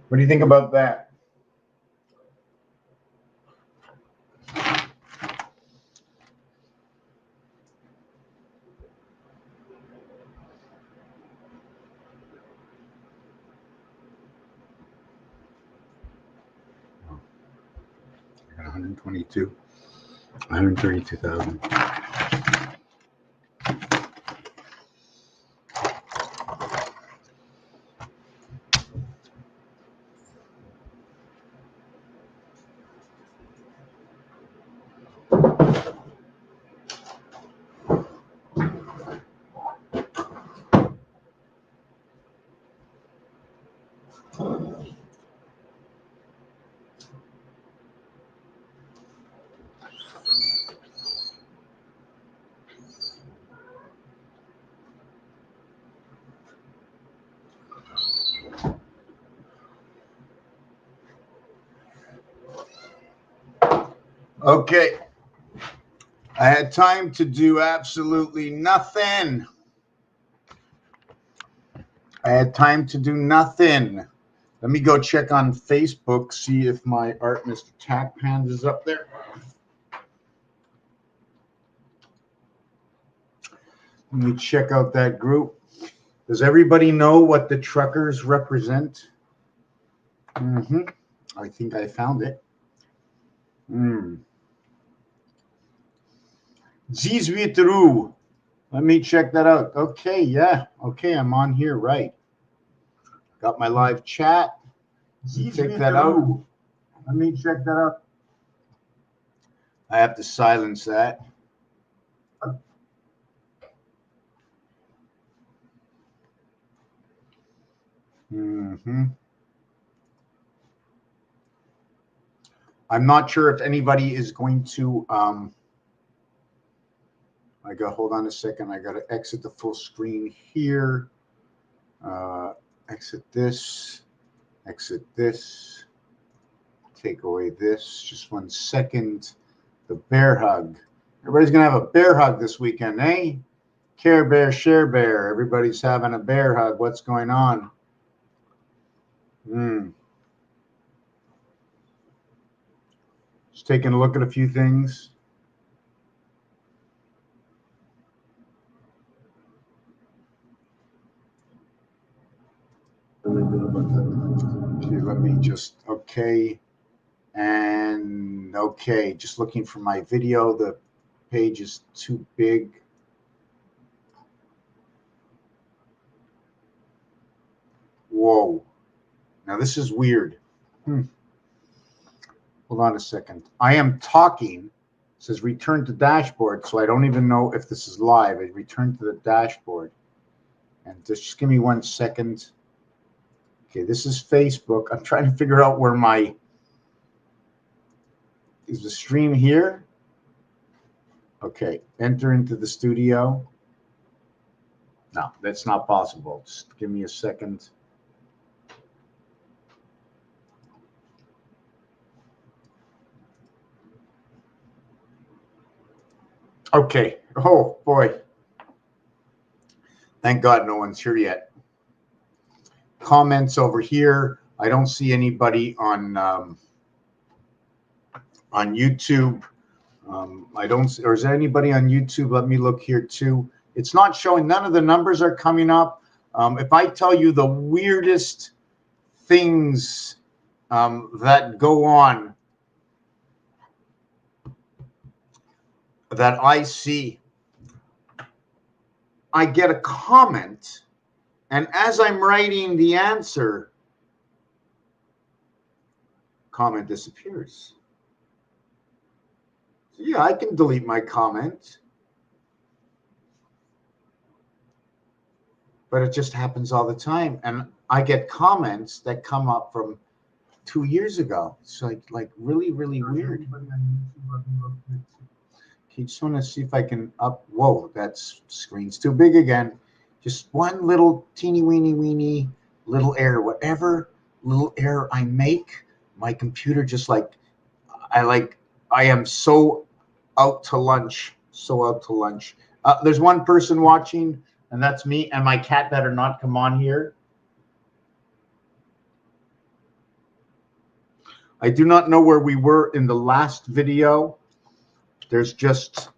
What do you think about that? I got 132,000. Okay. I had time to do absolutely nothing. I had time to do nothing. Let me go check on Facebook, see if my art Mr. Tack Pans is up there. Let me check out that group. Does everybody know what the truckers represent? I think I found it. 18 Roue. Let me check that out. Okay, yeah. Okay, I'm on here, right. Got my live chat. Check that out. Let me check that out. I have to silence that. I'm not sure if anybody is going to hold on a second. I got to exit the full screen here. Exit this. Take away this. Just 1 second. The bear hug. Everybody's going to have a bear hug this weekend, eh? Care Bear, Share Bear. Everybody's having a bear hug. What's going on? Just taking a look at a few things. Okay, let me just, okay. And okay, just looking for my video. The page is too big. Whoa. Now this is weird. Hold on a second. I am talking. It says return to dashboard, so I don't even know if this is live. I return to the dashboard. And just give me 1 second. Okay, this is Facebook. I'm trying to figure out where is the stream here? Okay, enter into the studio. No, that's not possible. Just give me a second. Okay. Oh, boy. Thank God no one's here yet. Comments over here. I don't see anybody on YouTube. I don't, or is there anybody on YouTube? Let me look here too. It's not showing. None of the numbers are coming up. If I tell you the weirdest things that go on that I see, I get a comment, and as I'm writing the answer, comment disappears. Yeah, I can delete my comment, but it just happens all the time. And I get comments that come up from 2 years ago. It's like really, really weird. Okay, just want to see if I can whoa, that screen's too big again. Just one little teeny weeny little error. Whatever little error I make, my computer just I am so out to lunch. There's one person watching, and that's me, and my cat better not come on here. I do not know where we were in the last video. There's just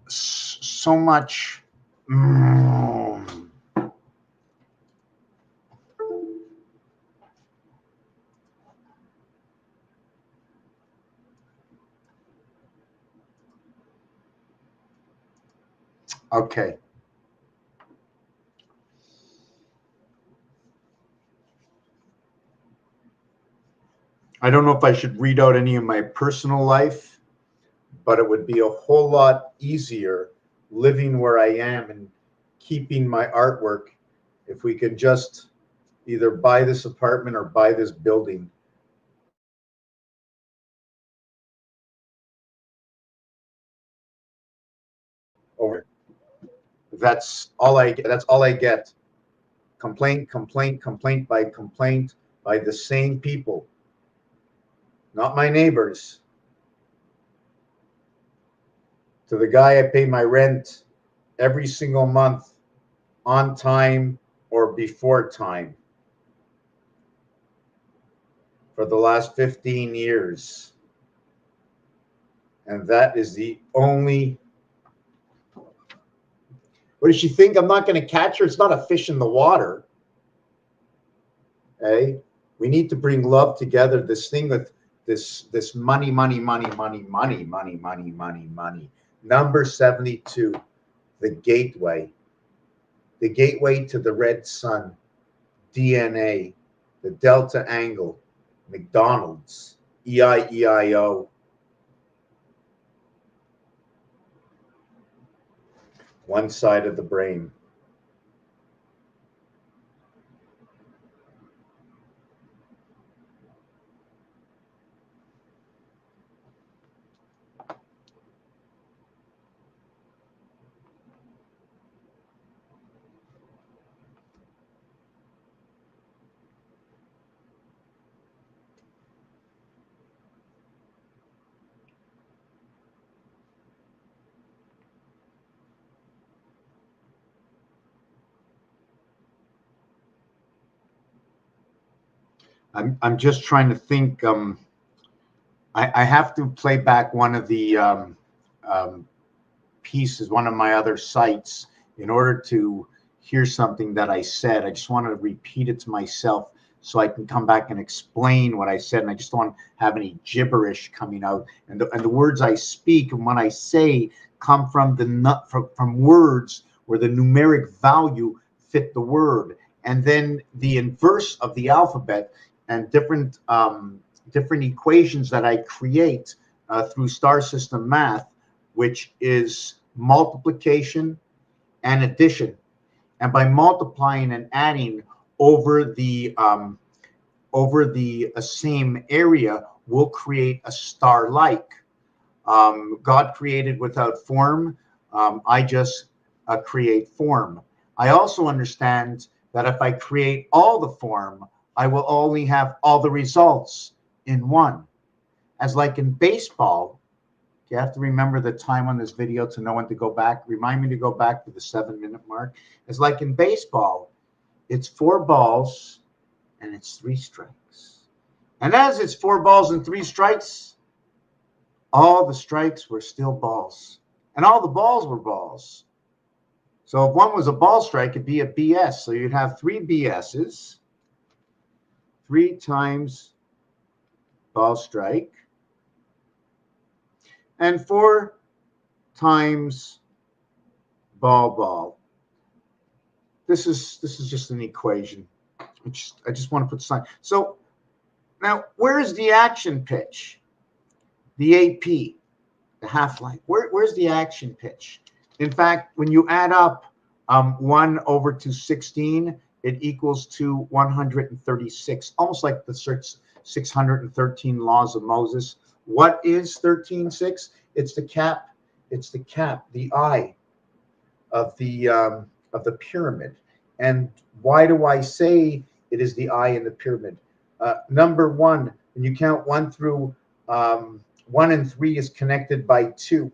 so much. Okay. I don't know if I should read out any of my personal life, but it would be a whole lot easier living where I am and keeping my artwork if we could just either buy this apartment or buy this building. Over. That's all I get. Complaint, complaint, complaint by the same people, not my neighbors. To the guy I pay my rent every single month on time or before time for the last 15 years. And that is the only. What does she think? I'm not going to catch her? It's not a fish in the water. Hey, we need to bring love together. This thing with this money. Number 72, the gateway to the red sun, DNA, the delta angle, McDonald's, EIEIO. One side of the brain. I'm just trying to think. I have to play back one of the pieces, one of my other sites, in order to hear something that I said. I just want to repeat it to myself so I can come back and explain what I said, and I just don't want to have any gibberish coming out. And the words I speak and what I say come from from words where the numeric value fit the word, and then the inverse of the alphabet and different equations that I create through star system math, which is multiplication and addition. And by multiplying and adding over the same area, we'll create a star-like. God created without form. I just create form. I also understand that if I create all the form, I will only have all the results in one. As like in baseball, you have to remember the time on this video to know when to go back. Remind me to go back to the 7-minute mark. It's like in baseball, it's 4 balls and it's 3 strikes. And as it's 4 balls and 3 strikes, all the strikes were still balls. And all the balls were balls. So if one was a ball strike, it'd be a BS. So you'd have 3 BSs, 3 times ball strike, and 4 times ball. This is just an equation. I just want to put sign. So now, where is the action pitch? The AP, the half-life. Where's the action pitch? In fact, when you add up 1 over to 16, it equals to 136, almost like the 613 laws of Moses. What is 13.6? It's the cap. It's the cap, the eye of the pyramid. And why do I say it is the eye in the pyramid? Number 1, when you count 1 through 1 and 3 is connected by 2.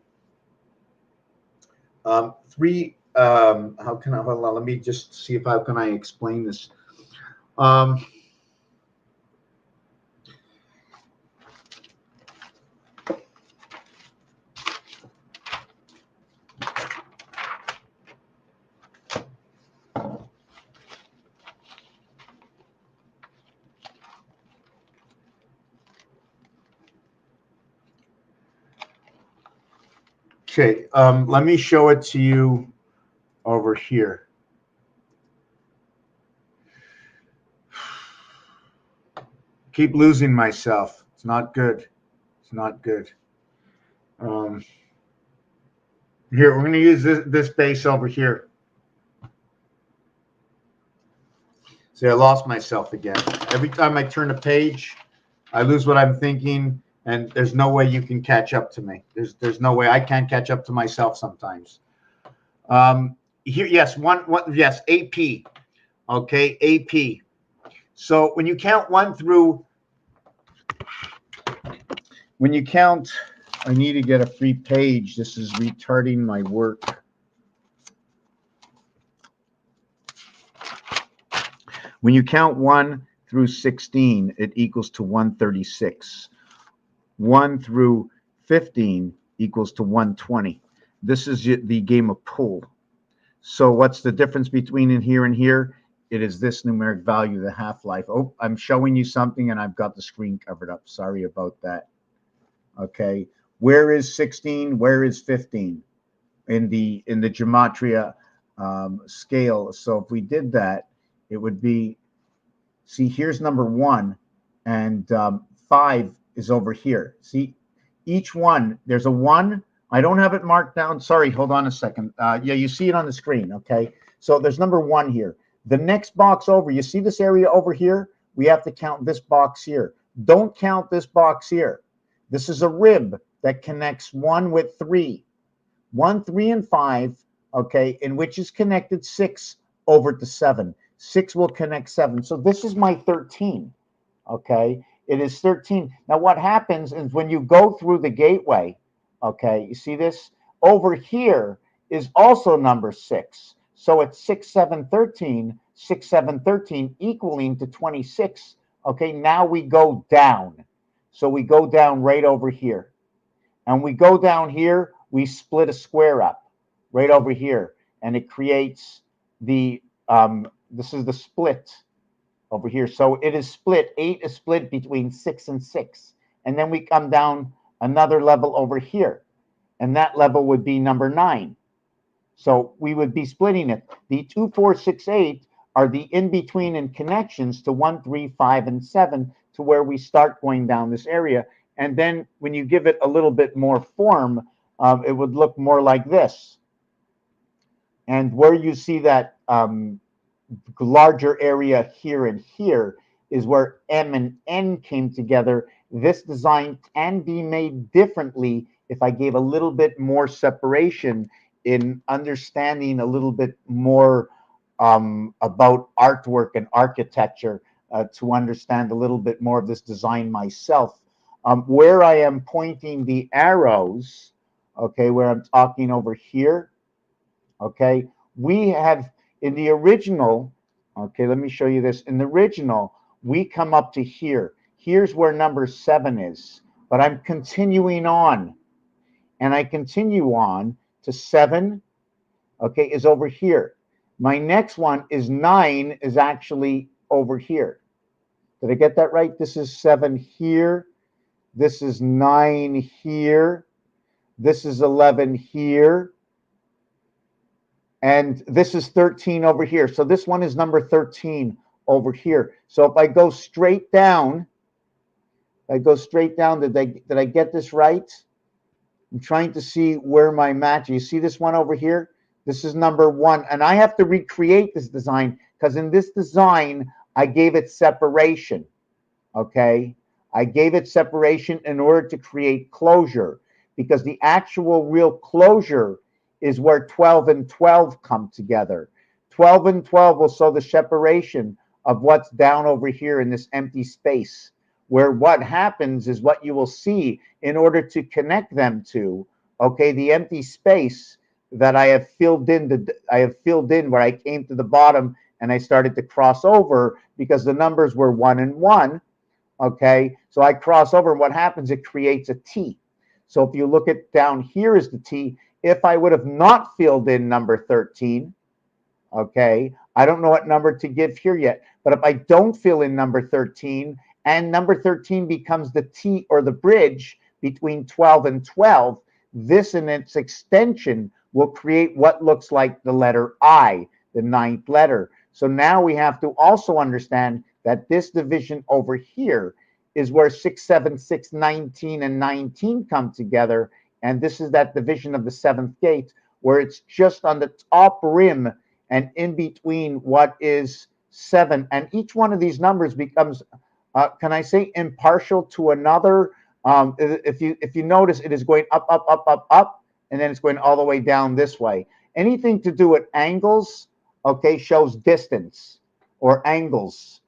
3. How can I? Hold on, let me just see if how can I explain this. Okay, let me show it to you over here. Keep losing myself. It's not good. It's not good. Here, we're going to use this base over here. See, I lost myself again. Every time I turn a page, I lose what I'm thinking, and there's no way you can catch up to me. There's no way I can't catch up to myself sometimes. Here, yes, yes, AP. Okay, AP. So when you count I need to get a free page. This is retarding my work. When you count 1 through 16, it equals to 136. 1 through 15 equals to 120. This is the game of pool. So what's the difference between in here and here? It is this numeric value, the half-life. Oh, I'm showing you something and I've got the screen covered up. Sorry about that. Okay. Where is 16? Where is 15 in the gematria scale? So if we did that, it would be, see, here's number 1, and 5 is over here. See, each one, there's a 1. I don't have it marked down. Sorry, hold on a second. Yeah, you see it on the screen, okay? So there's number 1 here. The next box over, you see this area over here? We have to count this box here. Don't count this box here. This is a rib that connects 1 with 3. 1, 3, and 5, okay, in which is connected 6 over to 7. 6 will connect 7. So this is my 13, okay? It is 13. Now what happens is when you go through the gateway, okay, you see this? Over here is also number 6. So it's 6, 7, 13, 6, 7, 13 equaling to 26. Okay, now we go down. So we go down right over here. And we go down here, we split a square up right over here. And it creates the, this is the split over here. So it is split. 8 is split between 6 and 6. And then we come down another level over here. And that level would be number 9. So we would be splitting it. The 2, 4, 6, 8 are the in-between and connections to 1, 3, 5, and 7 to where we start going down this area. And then when you give it a little bit more form, it would look more like this. And where you see that larger area here and here is where M and N came together. This design can be made differently if I gave a little bit more separation in understanding a little bit more about artwork and architecture to understand a little bit more of this design myself. Where I am pointing the arrows, okay, where I'm talking over here, okay, we have in the original, okay, let me show you this. In the original, we come up to here. Here's where number 7 is, but I'm continuing on, and I continue on to 7, okay, is over here. My next one is 9 is actually over here. Did I get that right? This is 7 here. This is 9 here. This is 11 here. And this is 13 over here. So this one is number 13 over here. So if I go straight down, did I get this right? I'm trying to see where my match. You see this one over here? This is number 1. And I have to recreate this design because in this design, I gave it separation. Okay? I gave it separation in order to create closure because the actual real closure is where 12 and 12 come together. 12 and 12 will show the separation of what's down over here in this empty space, where what happens is what you will see in order to connect them to, okay, the empty space that I have filled in, where I came to the bottom and I started to cross over because the numbers were 1 and 1, okay? So I cross over, and what happens, it creates a T. So if you look at down here is the T. If I would have not filled in number 13, okay, I don't know what number to give here yet, but if I don't fill in number 13, and number 13 becomes the T or the bridge between 12 and 12, this in its extension will create what looks like the letter I, the ninth letter. So now we have to also understand that this division over here is where 6, 7, 6, 19, and 19 come together. And this is that division of the seventh gate where it's just on the top rim and in between what is 7. And each one of these numbers becomes, can I say, impartial to another. If you notice, it is going up, up, up, up, up, and then it's going all the way down this way. Anything to do with angles, okay, shows distance or angles,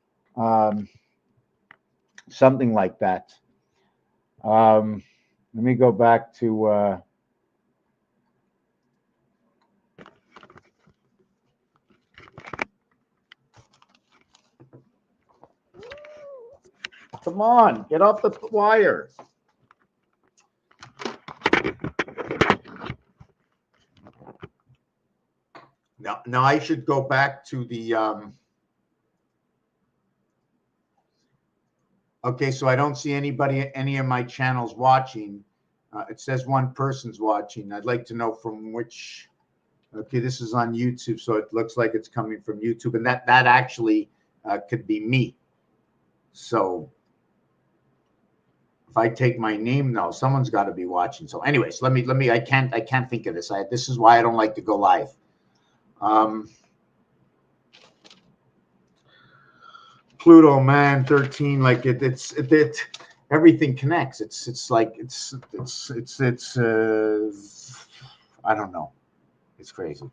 something like that. Let me go back to. Come on, get off the wire. Now I should go back to the. Okay, so I don't see anybody, any of my channels watching. It says one person's watching. I'd like to know from which. Okay, this is on YouTube, so it looks like it's coming from YouTube, and that actually could be me. So if I take my name now, someone's got to be watching. So, anyways, let me. I can't think of this. This is why I don't like to go live. Pluto, man, 13, like it's everything connects. It's like it's I don't know. It's crazy.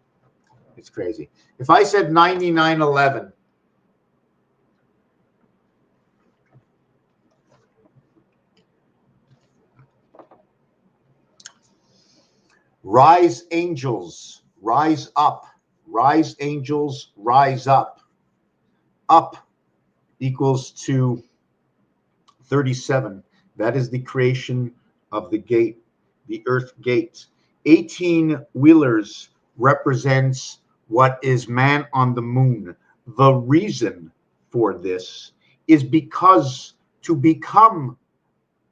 It's crazy. If I said 9911, rise angels, rise up. Rise angels, rise up. Up equals to 37. That is the creation of the gate, the earth gate. 18 wheelers represents what is man on the moon. The reason for this is because to become,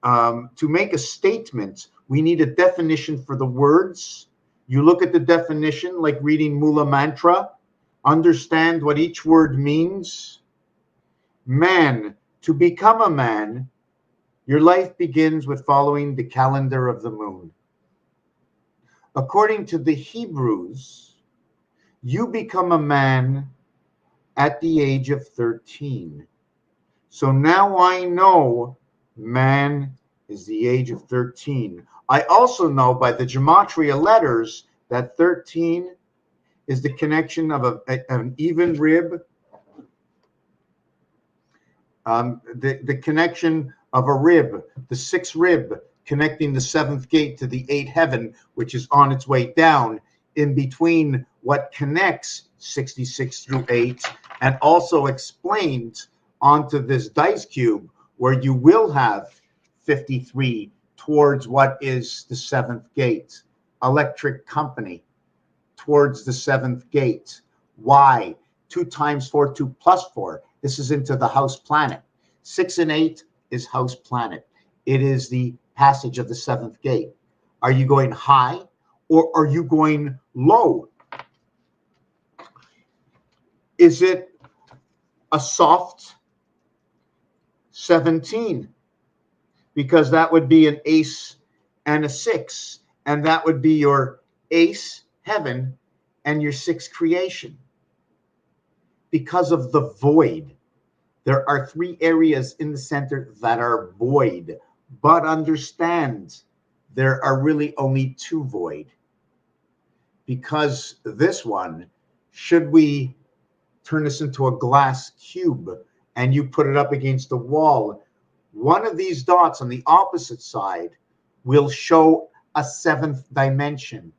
to make a statement, we need a definition for the words. You look at the definition, like reading Mula Mantra, understand what each word means. Man, to become a man, your life begins with following the calendar of the moon. According to the Hebrews, you become a man at the age of 13. So now I know man is the age of 13. I also know by the gematria letters that 13 is the connection of an even rib, the connection of a rib, the sixth rib connecting the seventh gate to the eighth heaven, which is on its way down in between what connects 66 through 8, and also explained onto this dice cube where you will have 53 towards what is the seventh gate. Electric company towards the seventh gate. Why? 2 times 4, 2 plus 4. This is into the house planet. 6 and 8 is house planet. It is the passage of the seventh gate. Are you going high or are you going low? Is it a soft 17? Because that would be an ace and a 6. And that would be your ace, heaven, and your 6 creation. Because of the void. There are 3 areas in the center that are void. But understand, there are really only 2 void. Because this one, should we turn this into a glass cube and you put it up against the wall, one of these dots on the opposite side will show a 7th dimension.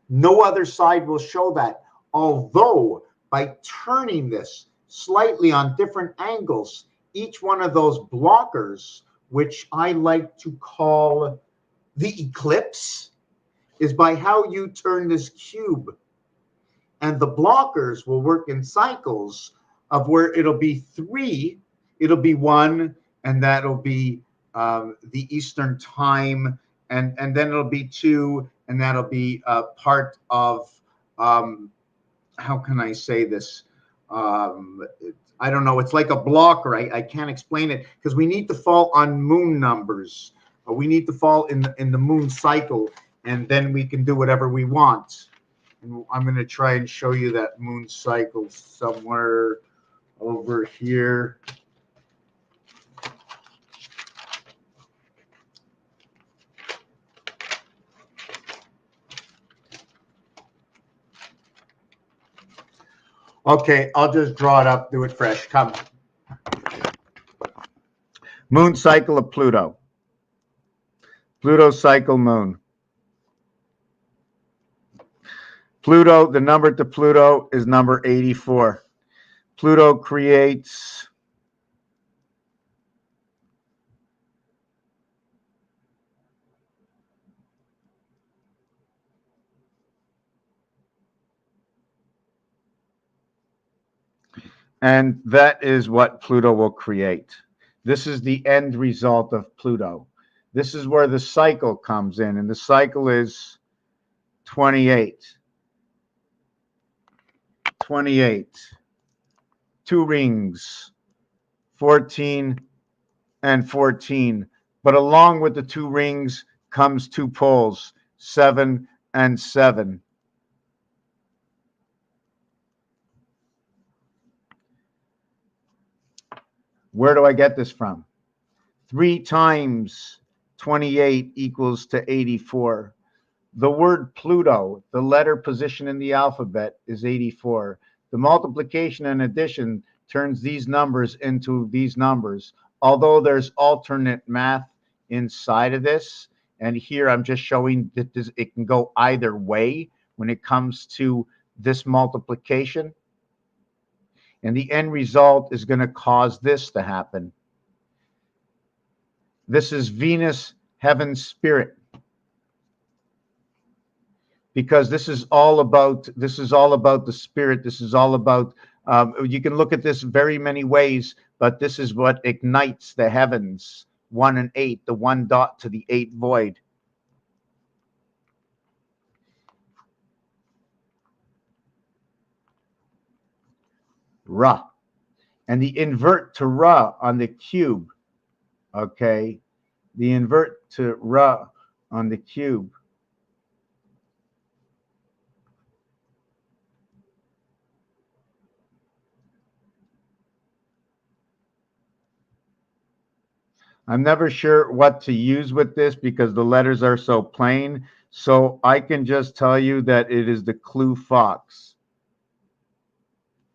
No other side will show that. Although by turning this slightly on different angles, each one of those blockers, which I like to call the eclipse, is by how you turn this cube. And the blockers will work in cycles of where it'll be 3, it'll be 1, and that'll be the Eastern time, and then it'll be 2, and that'll be part of, how can I say this? I don't know. It's like a blocker. I can't explain it because we need to fall on moon numbers. We need to fall in the moon cycle, and then we can do whatever we want. And I'm going to try and show you that moon cycle somewhere over here. Okay, I'll just draw it up, do it fresh. Come. Moon cycle of Pluto. Pluto cycle moon. Pluto, the number to Pluto is number 84. Pluto creates and that is what Pluto will create. This is the end result of Pluto. This is where the cycle comes in, and the cycle is 28. 28. 2 rings, 14 and 14. But along with the 2 rings comes 2 poles, 7 and 7. Where do I get this from? 3 times 28 equals to 84. The word Pluto, the letter position in the alphabet, is 84. The multiplication and addition turns these numbers into these numbers. Although there's alternate math inside of this, and here I'm just showing that it can go either way when it comes to this multiplication. And the end result is going to cause this to happen. This is Venus, heaven, spirit. Because this is all about the spirit. This is all about, you can look at this very many ways, but this is what ignites the heavens, 1 and 8, the 1 dot to the 8 void. Ra. And the invert to Ra on the cube, okay? The invert to Ra on the cube. I'm never sure what to use with this because the letters are so plain. So I can just tell you that it is the clue fox.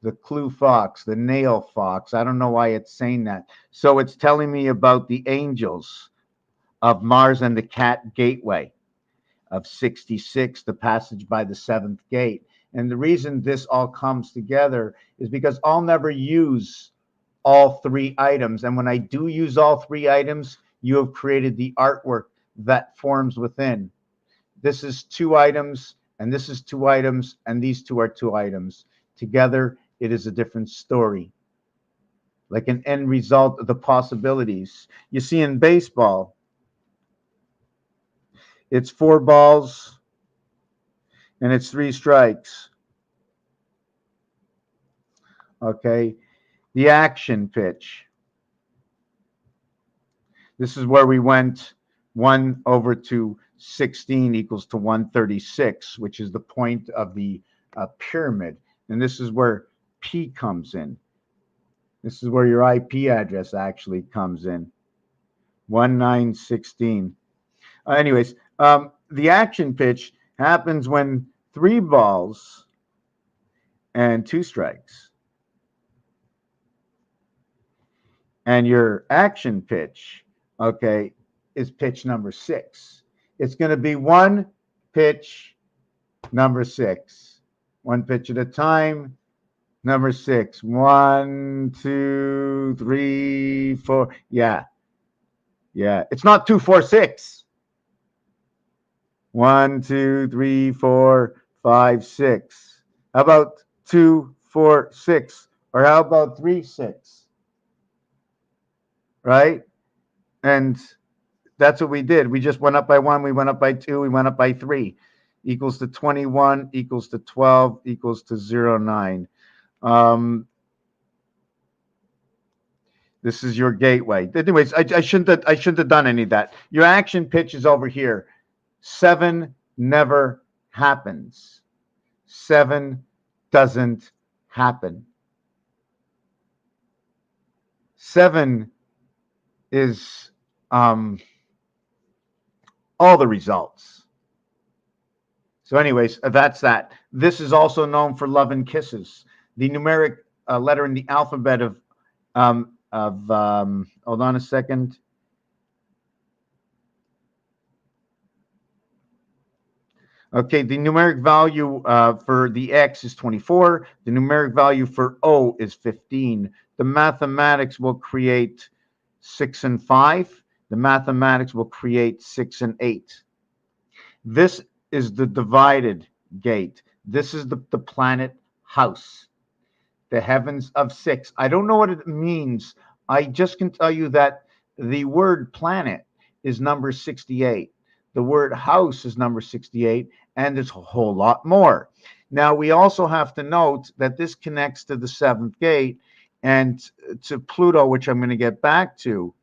The clue fox, the nail fox. I don't know why it's saying that. So it's telling me about the angels of Mars and the cat gateway of 66, the passage by the 7th gate. And the reason this all comes together is because I'll never use all 3 items. And when I do use all 3 items, you have created the artwork that forms within. This is 2 items, and this is 2 items, and these 2 are 2 items. Together, it is a different story. Like an end result of the possibilities. You see in baseball, it's 4 balls, and it's 3 strikes. Okay? The action pitch. This is where we went 1 over to 16 equals to 136, which is the point of the pyramid. And this is where P comes in. This is where your IP address actually comes in. 1916. Anyways, the action pitch happens when 3 balls and 2 strikes. And your action pitch, okay, is pitch number 6. It's going to be 1 pitch, number 6. 1 pitch at a time, number 6. 1, 2, 3, 4. Yeah. It's not 2, 4, 6. 1, 2, 3, 4, 5, 6. How about 2, 4, 6? Or how about 3, 6? Right? And That's what we did. We just went up by 1, we went up by 2, we went up by 3. Equals to 21, equals to 12, equals to 0.9. This is your gateway. Anyways, I shouldn't have done any of that. Your action pitch is over here. 7 never happens. 7 doesn't happen. 7 is all the results. So anyways, that's that. This is also known for love and kisses. The numeric letter in the alphabet of hold on a second. Okay, the numeric value for the X is 24. The numeric value for O is 15. The mathematics will create 6 and 5. The mathematics will create 6 and 8. This is the divided gate. This is the planet house. The heavens of 6. I don't know what it means. I just can tell you that the word planet is number 68. The word house is number 68, and there's a whole lot more. Now, we also have to note that this connects to the 7th gate and to Pluto, which I'm going to get back to.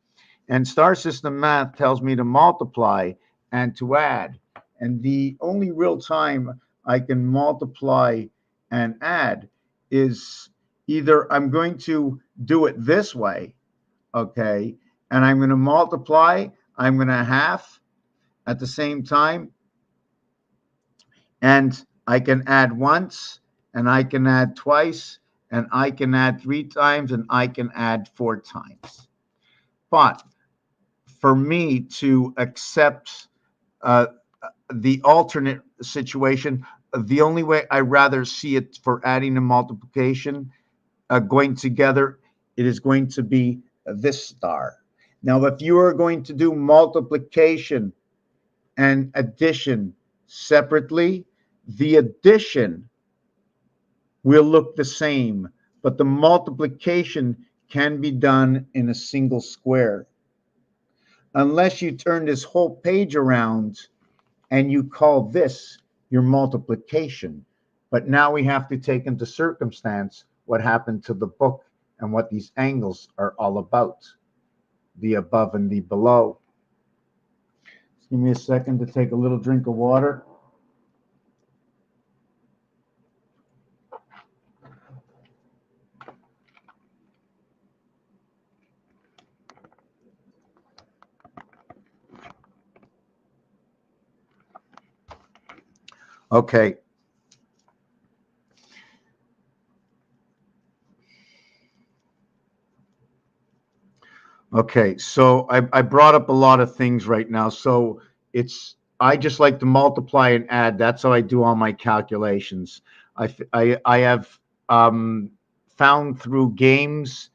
And star system math tells me to multiply and to add. And the only real time I can multiply and add is either I'm going to do it this way, okay, and I'm going to multiply, I'm going to half at the same time, and I can add once, and I can add twice, and I can add 3 times, and I can add 4 times. But for me to accept the alternate situation, the only way I rather see it for adding and multiplication going together, it is going to be this star. Now, if you are going to do multiplication and addition separately, the addition will look the same, but the multiplication can be done in a single square. Unless you turn this whole page around and you call this your multiplication. But now we have to take into circumstance what happened to the book and what these angles are all about, the above and the below. Just give me a second to take a little drink of water. Okay. Okay, so I brought up a lot of things right now. So I just like to multiply and add. That's how I do all my calculations. I have found through games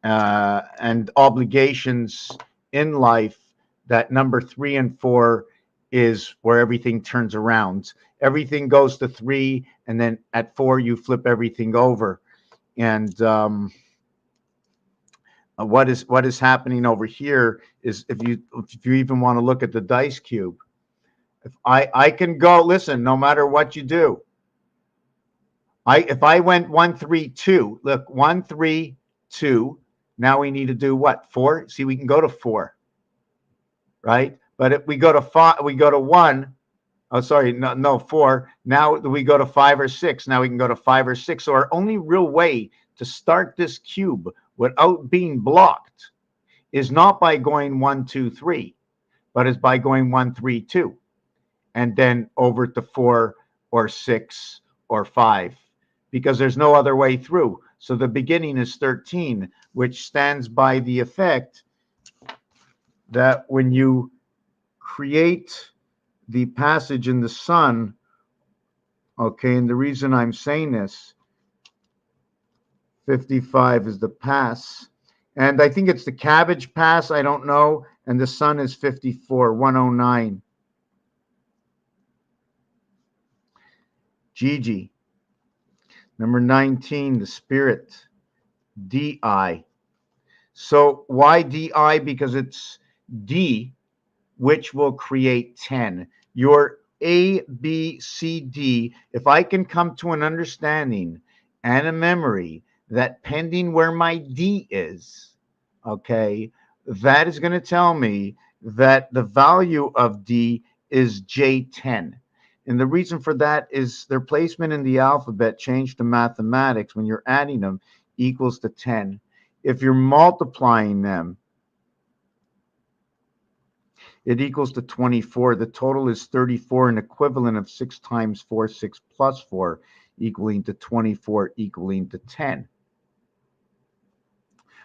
and obligations in life that number 3 and 4 is where everything turns around. Everything goes to 3, and then at 4 you flip everything over. And what is happening over here is if you even want to look at the dice cube, if I can go, listen, no matter what you do, if I went 1 3 2, look, 1 3 2, now we need to do what? 4. See, we can go to 4, right? But if we go to 5, we go to 1. Oh, sorry, no 4. Now we go to 5 or 6. Now we can go to 5 or 6. So our only real way to start this cube without being blocked is not by going 1 2 3, but is by going 1 3 2, and then over to 4 or 6 or 5, because there's no other way through. So the beginning is 13, which stands by the effect that when you create the passage in the sun, okay, and the reason I'm saying this, 55 is the pass, and I think it's the cabbage pass, I don't know, and the sun is 54, 109. Gigi. Number 19, the spirit, DI. So why DI? Because it's D which will create 10. Your A, B, C, D, if I can come to an understanding and a memory that pending where my D is, okay, that is going to tell me that the value of D is J10. And the reason for that is their placement in the alphabet changed to mathematics when you're adding them equals to 10. If you're multiplying them, it equals to 24. The total is 34, an equivalent of 6 times 4, 6 plus 4, equaling to 24, equaling to 10.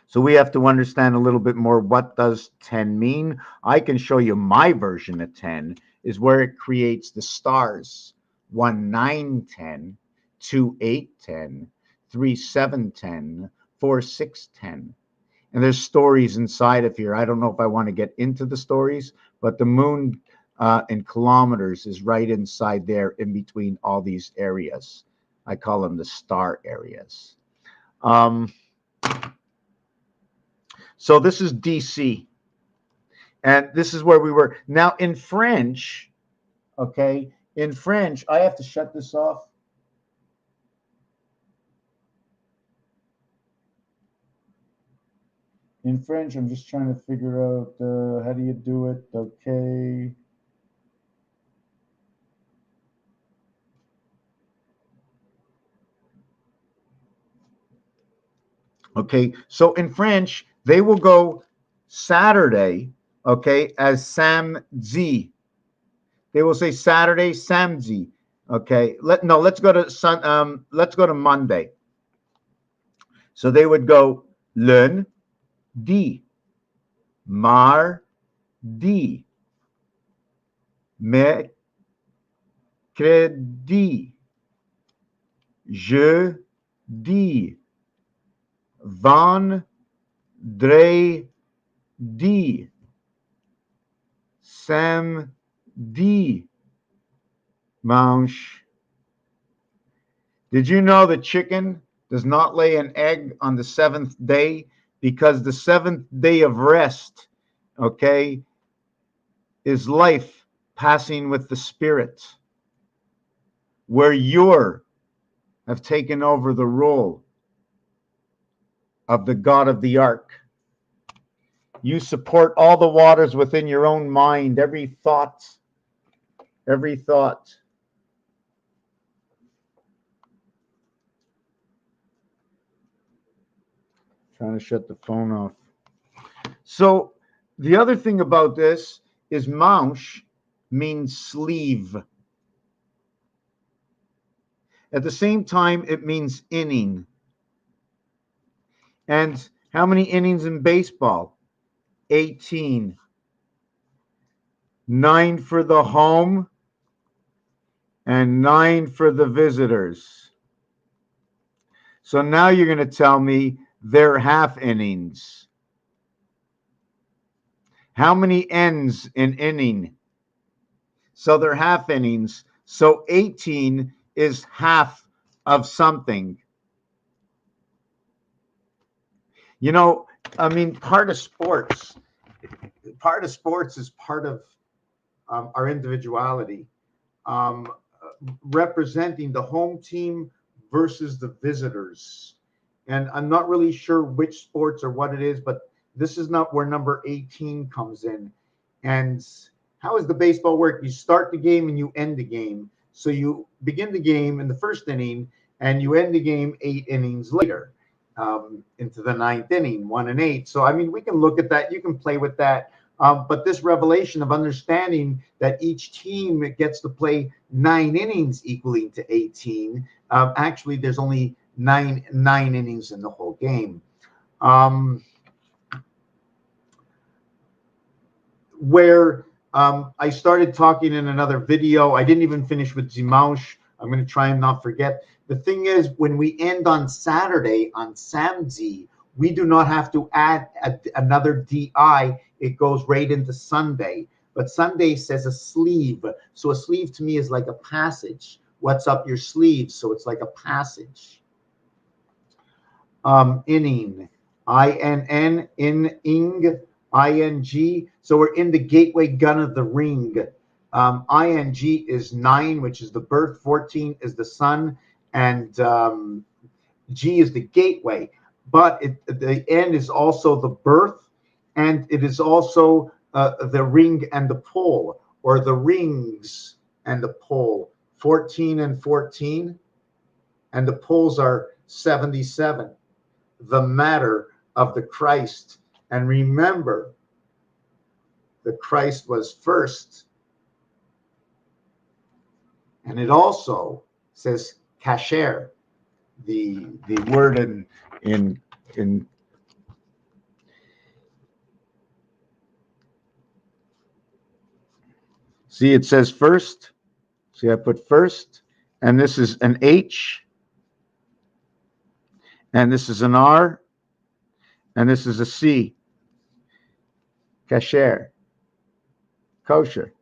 So we have to understand a little bit more, what does 10 mean? I can show you my version of 10 is where it creates the stars. 1, 9, 10, 2, 8, 10, 3, 7, 10, 4, 6, 10. And there's stories inside of here. I don't know if I want to get into the stories, but the moon in kilometers is right inside there in between all these areas. I call them the star areas. So this is DC. And this is where we were. Now in French, okay, in French, I have to shut this off. In French, I'm just trying to figure out how do you do it. Okay. Okay, so in French, they will go Saturday, okay, as samedi. They will say Saturday, samedi. Okay, let's go to let's go to Monday. So they would go lundi, mardi, mercredi, jeudi, vendredi, samedi, dimanche. Did you know that chicken does not lay an egg on the seventh day? Because the seventh day of rest, okay, is life passing with the spirit, where you have taken over the role of the God of the ark. You support all the waters within your own mind, every thought, every thought. Trying to shut the phone off. So the other thing about this is manche means sleeve. At the same time, it means inning. And how many innings in baseball? 18. 9 for the home and 9 for the visitors. So now you're going to tell me they're half innings. How many ends in inning? So they're half innings. So 18 is half of something. You know, I mean, part of sports is part of our individuality, representing the home team versus the visitors. And I'm not really sure which sports or what it is, but this is not where number 18 comes in. And how does the baseball work? You start the game and you end the game. So you begin the game in the first inning and you end the game 8 innings later, into the 9th inning, 1 and 8. So, I mean, we can look at that. You can play with that. But this revelation of understanding that each team gets to play 9 innings equaling to 18. Actually, there's only nine innings in the whole game. Where I started talking in another video, I didn't even finish with dimanche. I'm going to try and not forget. The thing is, when we end on Saturday, on samedi, we do not have to add another DI. It goes right into Sunday. But Sunday says a sleeve. So a sleeve to me is like a passage. What's up your sleeve? So it's like a passage. Inning. INN, inning. ING. So we're in the gateway gun of the ring. ING is 9, which is the birth. 14 is the sun, and G is the gateway. But the N is also the birth, and it is also the ring and the pole, or the rings and the pole. 14 and 14, and the poles are 77. The matter of the Christ. And remember, the Christ was first. And it also says kasher, the word in see, it says first. See, I put first, and this is an H, and this is an R, and this is a C. Kasher, kosher.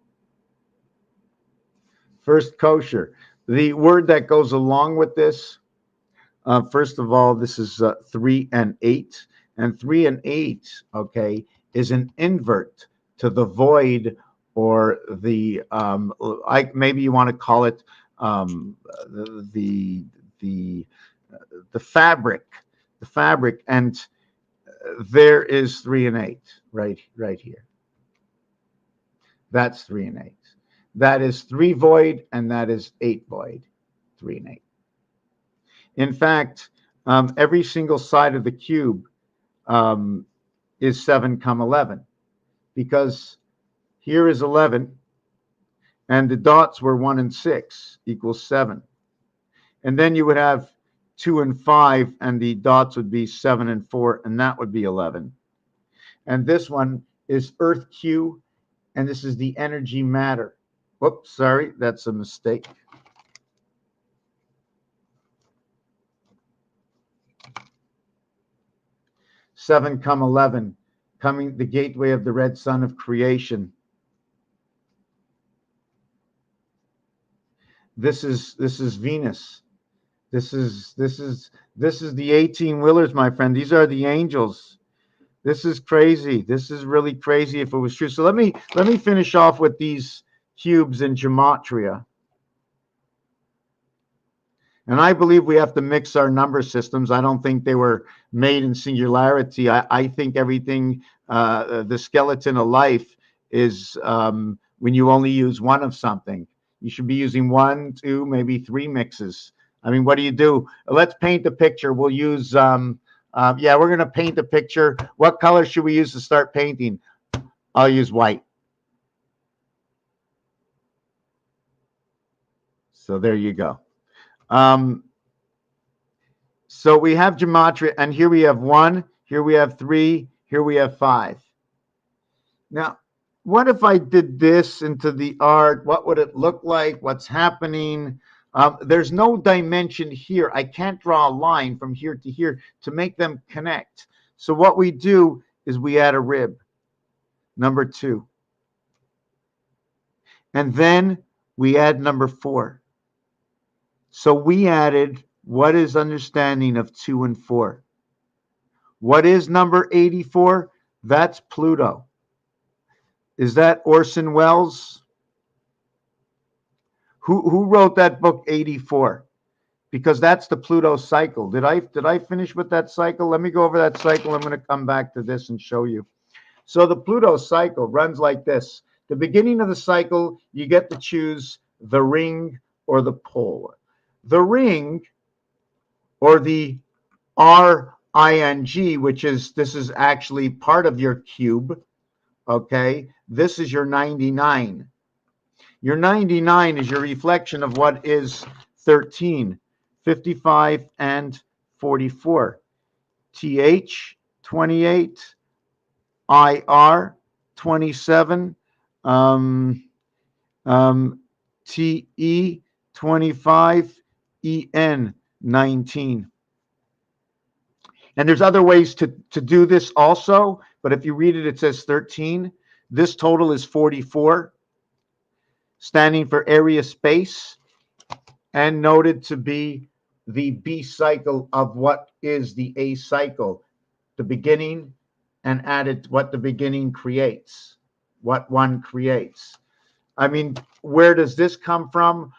First, kosher. The word that goes along with this, first of all, this is 3 and 8. And 3 and 8, okay, is an invert to the void, or the, maybe you want to call it the fabric. The fabric. And there is 3 and 8 right here. That's 3 and 8. That is 3 void, and that is 8 void. 3 and 8. In fact, every single side of the cube is 7, 11, because here is 11, and the dots were 1 and 6 equals 7. And then you would have 2 and 5, and the dots would be 7 and 4, and that would be 11. And this one is Earth Q, and this is the energy matter. Whoops, sorry, that's a mistake. Seven, 11, coming the gateway of the red sun of creation. This is Venus. This is the 18-wheelers, my friend. These are the angels. This is crazy. This is really crazy if it was true. So let me finish off with these cubes in gematria. And I believe we have to mix our number systems. I don't think they were made in singularity. I think everything, the skeleton of life is when you only use one of something. You should be using 1, 2, maybe 3 mixes. I mean, what do you do? Let's paint a picture. We'll use, yeah, we're going to paint a picture. What color should we use to start painting? I'll use white. So there you go. So we have gematria, and here we have 1, here we have 3, here we have 5. Now, what if I did this into the art? What would it look like? What's happening? There's no dimension here. I can't draw a line from here to here to make them connect. So what we do is we add a rib, number 2. And then we add number 4. So we added what is understanding of 2 and 4. What is number 84? That's Pluto. Is that Orson Welles? Who wrote that book 84? Because that's the Pluto cycle. Did I finish with that cycle? Let me go over that cycle. I'm going to come back to this and show you. So the Pluto cycle runs like this. The beginning of the cycle, you get to choose the ring or the pole. The ring, or the RING, which is, this is actually part of your cube, okay? This is your 99. Your 99 is your reflection of what is 13, 55, and 44. TH, 28, IR, 27, TE, 25, EN, 19. And there's other ways to do this also, but if you read it, it says 13. This total is 44, standing for area space, and noted to be the B cycle of what is the A cycle, the beginning, and added what the beginning creates, what one creates. I mean, where does this come from?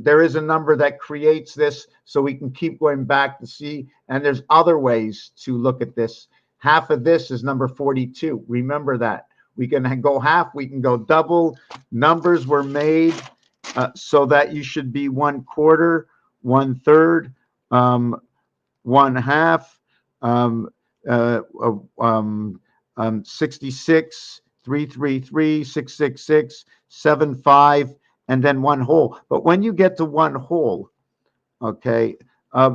There is a number that creates this, so we can keep going back to see. And there's other ways to look at this. Half of this is number 42. Remember that. We can go half, we can go double. Numbers were made so that you should be 1/4, 1/3, 1/2, 66, 333, 666, 75, and then 1 whole. But when you get to 1 whole, okay,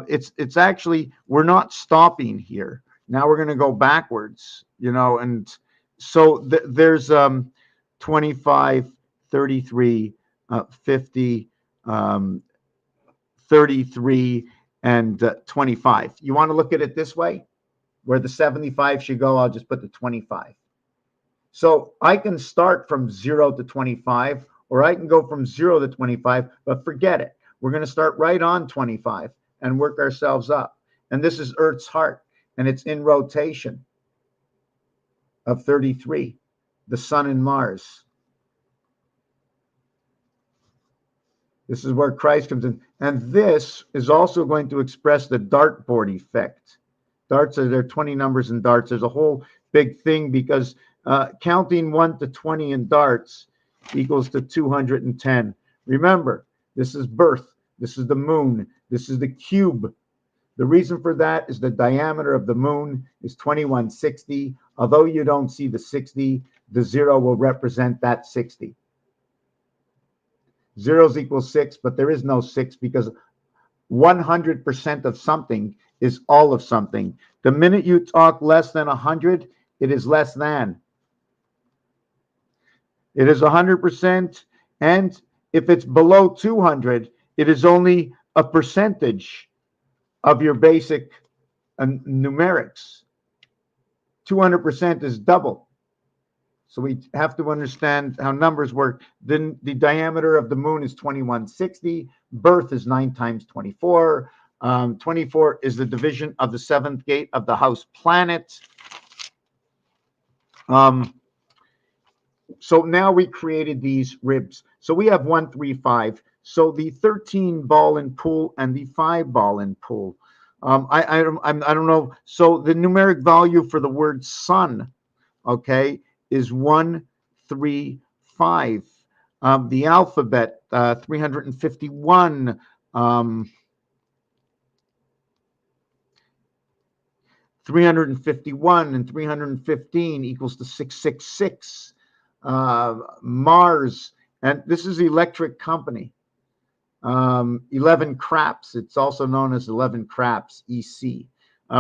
it's actually, we're not stopping here. Now we're going to go backwards, you know, and so there's 25, 33, 50, 33, and 25. You want to look at it this way? Where the 75 should go, I'll just put the 25. So I can start from 0 to 25, or I can go from 0 to 25, but forget it. We're going to start right on 25 and work ourselves up. And this is Earth's heart, and it's in rotation of 33, the sun and Mars. This is where Christ comes in. And this is also going to express the dartboard effect. Darts, there are 20 numbers in darts. There's a whole big thing because counting 1 to 20 in darts equals to 210. Remember, this is birth. This is the moon. This is the cube. The reason for that is the diameter of the moon is 2160. Although you don't see the 60, the 0 will represent that 60. Zeros equals 6, but there is no 6 because 100% of something is all of something. The minute you talk less than 100, it is less than. It is 100%, and if it's below 200, it is only a percentage of your basic numerics. 200% is double. So we have to understand how numbers work. Then the diameter of the moon is 2160. Birth is 9 times 24. 24 is the division of the 7th gate of the house planet. So now we created these ribs. So we have 1, 3, 5. So the 13 ball and pool and the 5 ball and pool. I don't know. So the numeric value for the word sun, okay, is 1, 3, 5. The alphabet, 351. 351 and 315 equals to 666. Mars, and this is Electric Company. 11 craps. It's also known as 11 craps, EC,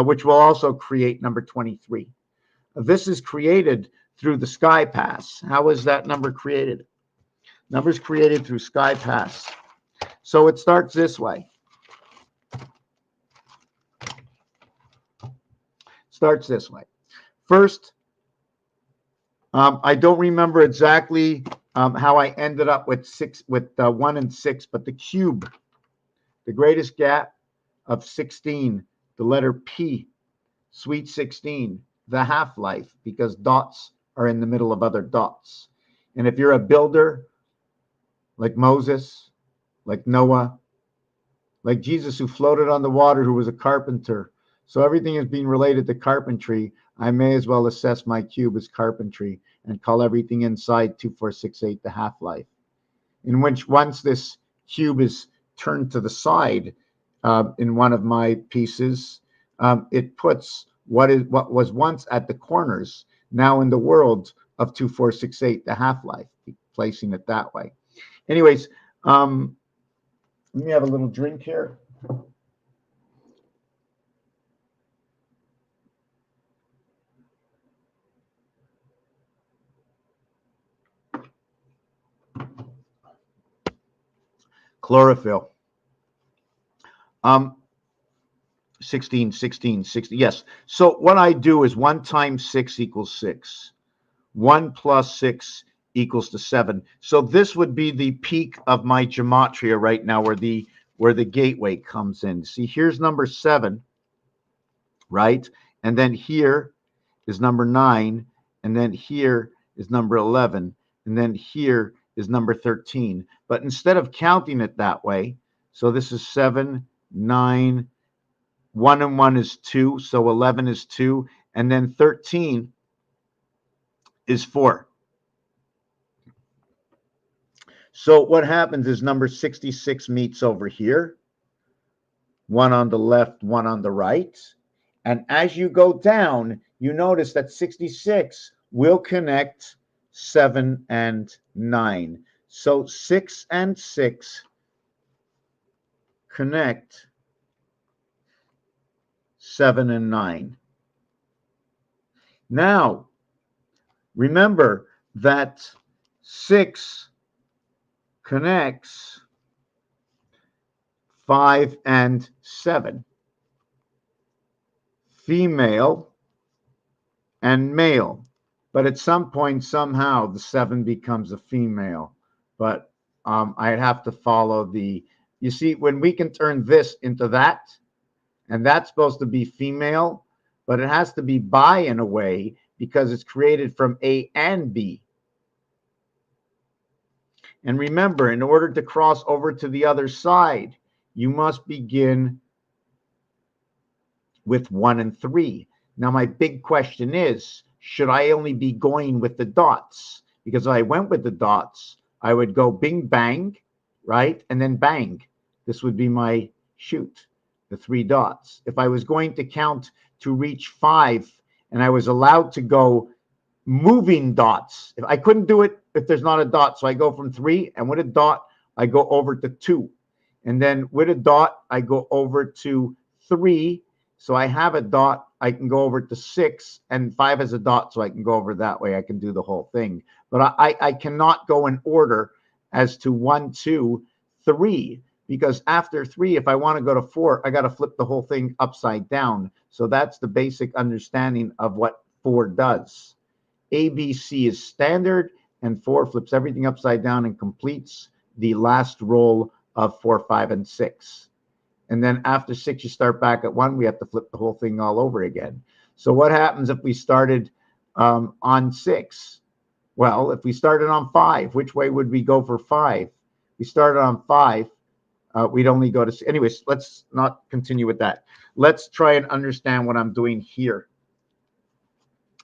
which will also create number 23. This is created through the Sky Pass. How is that number created? Numbers created through Sky Pass. So it starts this way. Starts this way. First, I don't remember exactly how I ended up with 1 and 6, but the cube, the greatest gap of 16, the letter P, sweet 16, the half-life, because dots are in the middle of other dots. And if you're a builder, like Moses, like Noah, like Jesus, who floated on the water, who was a carpenter, so everything is being related to carpentry, I may as well assess my cube as carpentry and call everything inside 2468 the half-life. In which once this cube is turned to the side in one of my pieces, it puts what was once at the corners now in the world of 2468 the half-life, placing it that way. Anyways, let me have a little drink here. Chlorophyll. 16, 16, 60. Yes. So what I do is 1 times 6 equals 6. 1 plus 6 equals to 7. So this would be the peak of my gematria right now, where the gateway comes in. See, here's number 7, right? And then here is number 9, and then here is number 11, and then here is number 13. But instead of counting it that way, so this is 7, 9, 1 and 1 is 2, so 11 is 2, and then 13 is 4. So what happens is number 66 meets over here, one on the left, one on the right. And as you go down, you notice that 66 will connect 7 and 9. So 6 and 6 connect 7 and 9. Now, remember that 6 connects 5 and 7. Female and male. But at some point, somehow, the 7 becomes a female. But I'd have to follow the... You see, when we can turn this into that, and that's supposed to be female, but it has to be bi in a way because it's created from A and B. And remember, in order to cross over to the other side, you must begin with 1 and 3. Now, my big question is, should I only be going with the dots? Because if I went with the dots, I would go bing, bang, right? And then bang. This would be my shoot, the 3 dots. If I was going to count to reach 5 and I was allowed to go moving dots, if I couldn't do it if there's not a dot, so I go from 3, and with a dot, I go over to 2. And then with a dot, I go over to 3. So I have a dot, I can go over to 6, and 5 has a dot, so I can go over that way. I can do the whole thing. But I cannot go in order as to 1, 2, 3, because after 3, if I want to go to 4, I got to flip the whole thing upside down. So that's the basic understanding of what 4 does. ABC is standard, and 4 flips everything upside down and completes the last roll of 4, 5, and 6. And then after 6, you start back at 1. We have to flip the whole thing all over again. So what happens if we started on 6? Well, if we started on 5, which way would we go for 5? We started on 5. We'd only go to... Anyways, let's not continue with that. Let's try and understand what I'm doing here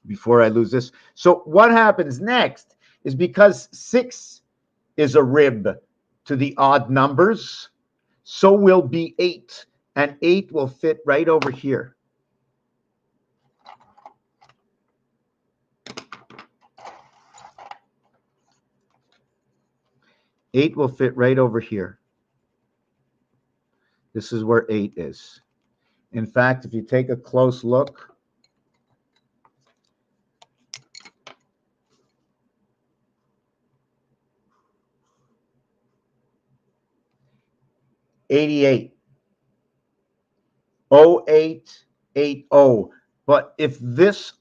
before I lose this. So what happens next is, because 6 is a rib to the odd numbers, so will be 8, and 8 will fit right over here. Eight will fit right over here. This is where 8 is. In fact, if you take a close look, '88, 0880. But if this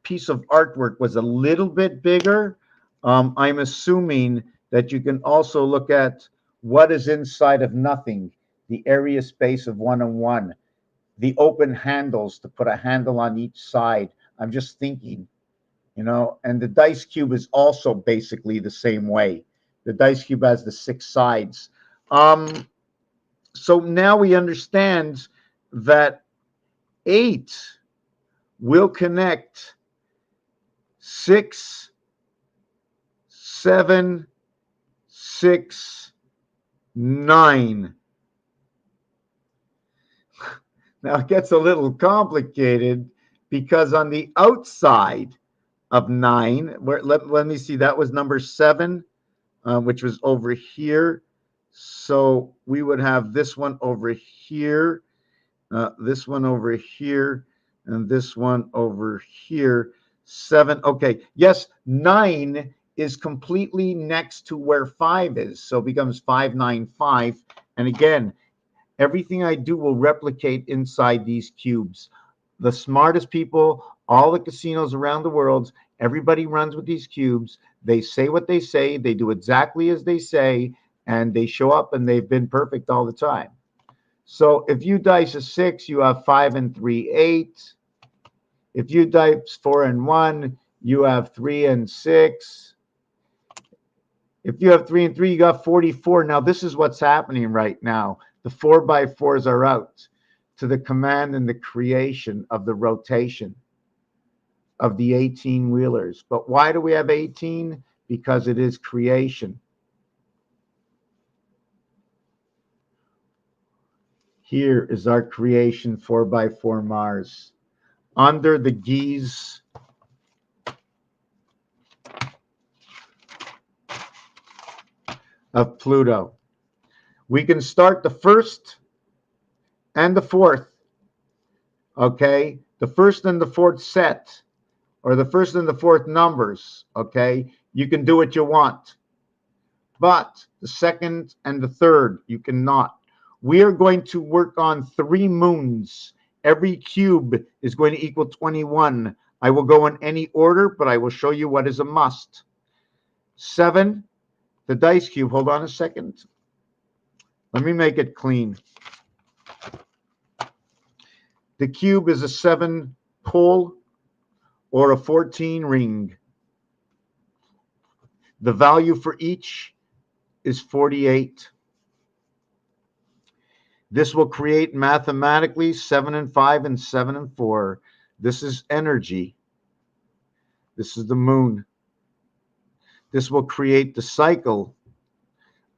piece of artwork was a little bit bigger, I'm assuming that you can also look at what is inside of nothing, the area space of 1 and 1, the open handles to put a handle on each side. I'm just thinking, and the dice cube is also basically the same way. The dice cube has the 6 sides. So now we understand that 8 will connect 6, 7, 6, 9. Now it gets a little complicated because on the outside of 9, let me see, that was number 7, which was over here. So we would have this one over here, this one over here, and this one over here. 7. Okay. Yes, 9 is completely next to where 5 is. So it becomes 5, 9, 5. And again, everything I do will replicate inside these cubes. The smartest people, all the casinos around the world, everybody runs with these cubes. They say what they say. They do exactly as they say. And they show up, and they've been perfect all the time. So if you dice a 6, you have 5 and 3, 8. If you type 4 and 1, you have 3 and 6. If you have 3 and 3, you got 44. Now, this is what's happening right now. The 4x4s are out to the command and the creation of the rotation of the 18 wheelers. But why do we have 18? Because it is creation. Here is our creation 4x4 Mars under the guise of Pluto. We can start the first and the fourth, okay? The first and the fourth set, or the first and the fourth numbers, okay? You can do what you want. But the second and the third, you cannot. We are going to work on 3 moons. Every cube is going to equal 21. I will go in any order, but I will show you what is a must. 7, the dice cube. Hold on a second. Let me make it clean. The cube is a 7 pole or a 14 ring. The value for each is 48. This will create mathematically 7 and 5 and 7 and 4. This is energy. This is the moon. This will create the cycle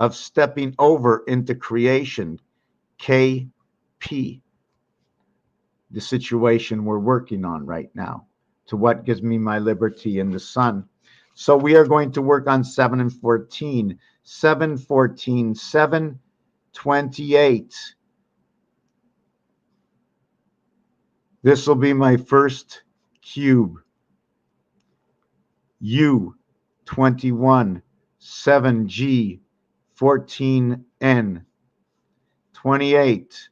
of stepping over into creation, KP, the situation we're working on right now, to what gives me my liberty in the sun. So we are going to work on 7 and 14. 7, 14, 7, 28. This will be my first cube. U, 21, 7G, 14N, 28.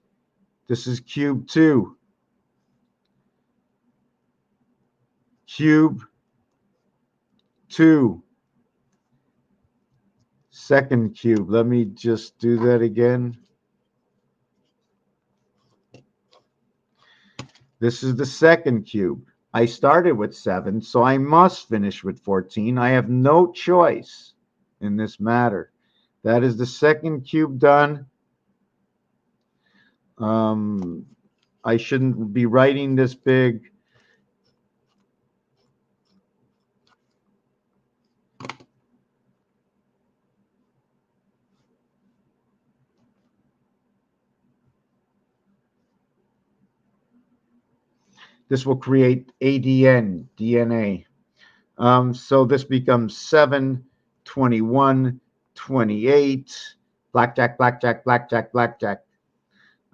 This is cube 2. Cube 2. Second cube. Let me just do that again. This is the second cube. I started with 7, so I must finish with 14. I have no choice in this matter. That is the second cube done. I shouldn't be writing this big. This will create ADN, DNA. So this becomes 7, 21, 28, blackjack, blackjack, blackjack, blackjack.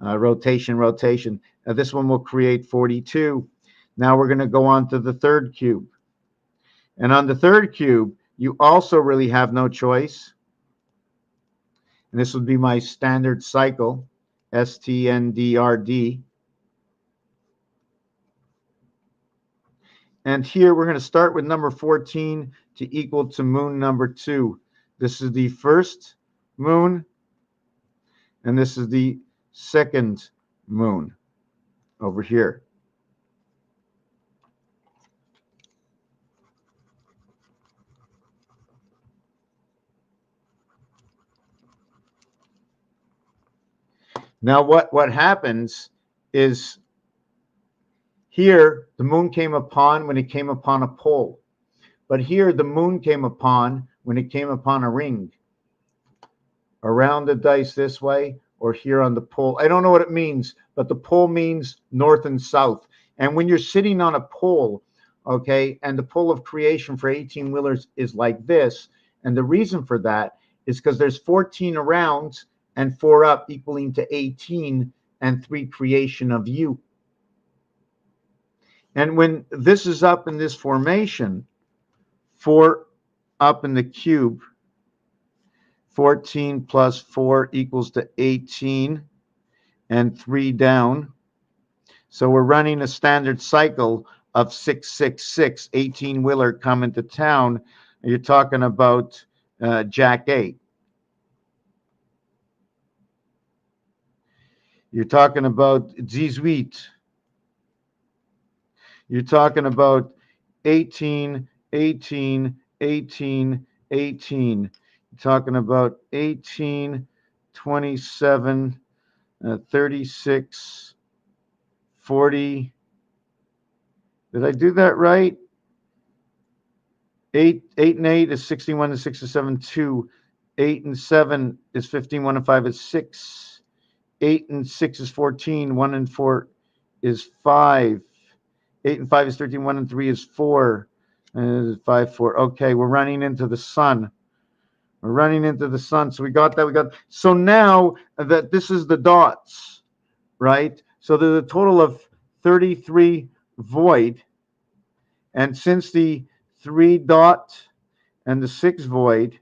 Rotation, rotation. This one will create 42. Now we're going to go on to the third cube. And on the third cube, you also really have no choice. And this would be my standard cycle, STNDRD. And here we're going to start with number 14 to equal to moon number 2. This is the first moon, and this is the second moon over here. Now what happens is here the moon came upon when it came upon a pole. But here the moon came upon when it came upon a ring. Around the dice this way, or here on the pole. I don't know what it means, but the pole means north and south. And when you're sitting on a pole, okay, and the pole of creation for 18 wheelers is like this, and the reason for that is because there's 14 around and 4 up equaling to 18 and 3 creation of you. And when this is up in this formation, 4 up in the cube, 14 plus 4 equals to 18, and 3 down. So we're running a standard cycle of 666, 18-wheeler coming to town. You're talking about Jack 8. You're talking about 18. You're talking about 18, 18, 18, 18. You're talking about 18, 27, 36, 40. Did I do that right? 8 and 8 is 61 and 6 is 7, 2. 8 and 7 is 15, 1 and 5 is 6. 8 and 6 is 14, 1 and 4 is 5. 8 and 5 is 13, 1 and 3 is 4. 5, 4. Okay, we're running into the sun. We're running into the sun. So we got that. So now that this is the dots, right? So there's a total of 33 void. And since the 3 dot and the 6 void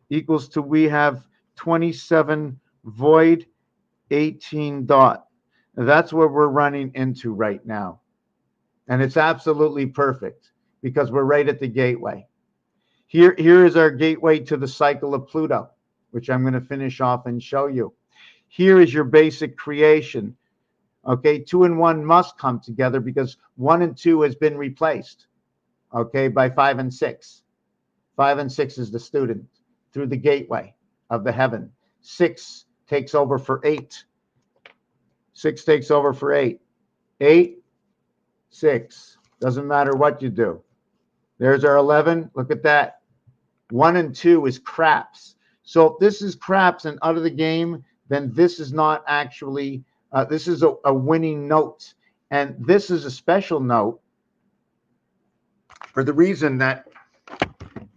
equals to, we have 27 void, 18 dot. That's what we're running into right now. And it's absolutely perfect because we're right at the gateway. Here is our gateway to the cycle of Pluto, which I'm going to finish off and show you. Here is your basic creation. Okay, 2 and 1 must come together because 1 and 2 has been replaced, okay, by 5 and 6. 5 and 6 is the student through the gateway of the heaven. 6 takes over for 8. 6 takes over for 8. 8, 6. Doesn't matter what you do. There's our 11. Look at that. 1 and 2 is craps. So if this is craps and out of the game, then this is not actually, this is a winning note. And this is a special note for the reason that